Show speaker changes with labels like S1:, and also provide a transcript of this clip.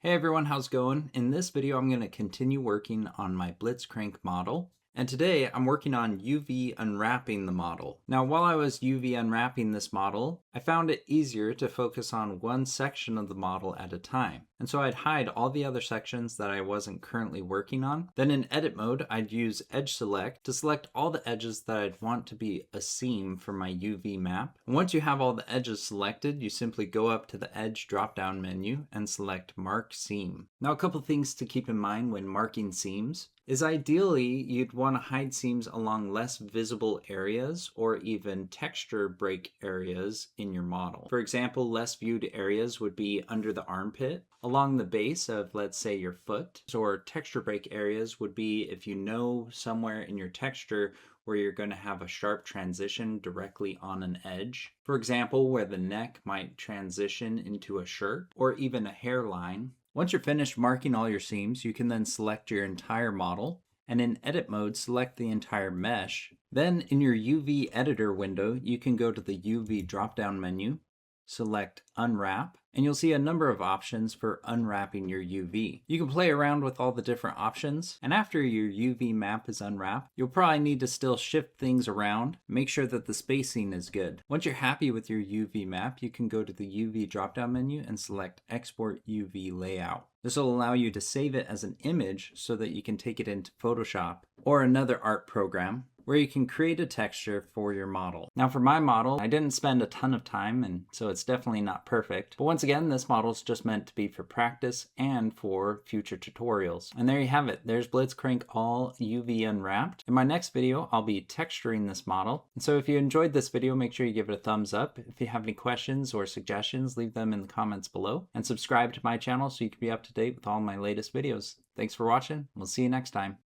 S1: Hey everyone, how's it going? In this video, I'm going to continue working on my Blitzcrank model. And today I'm working on UV unwrapping the model. Now, while I was UV unwrapping this model, I found it easier to focus on one section of the model at a time. And so I'd hide all the other sections that I wasn't currently working on. Then in edit mode, I'd use edge select to select all the edges that I'd want to be a seam for my UV map. And once you have all the edges selected, you simply go up to the edge drop-down menu and select mark seam. Now, a couple things to keep in mind when marking seams is ideally you'd want to hide seams along less visible areas or even texture break areas in your model. For example, less viewed areas would be under the armpit, along the base of, let's say, your foot, or texture break areas would be if you know somewhere in your texture where you're going to have a sharp transition directly on an edge. For example, where the neck might transition into a shirt or even a hairline. Once you're finished marking all your seams, you can then select your entire model, and in edit mode, select the entire mesh. Then in your UV editor window, you can go to the UV drop-down menu, select unwrap, and you'll see a number of options for unwrapping your UV. You can play around with all the different options, and after your UV map is unwrapped, you'll probably need to still shift things around, make sure that the spacing is good. Once you're happy with your UV map, you can go to the UV drop-down menu and select Export UV Layout. This will allow you to save it as an image so that you can take it into Photoshop or another art program where you can create a texture for your model. Now for my model, I didn't spend a ton of time, and so it's definitely not perfect. But once again, this model is just meant to be for practice and for future tutorials. And there you have it. There's Blitzcrank all UV unwrapped. In my next video, I'll be texturing this model. And so if you enjoyed this video, make sure you give it a thumbs up. If you have any questions or suggestions, leave them in the comments below. And subscribe to my channel so you can be up to date with all my latest videos. Thanks for watching. We'll see you next time.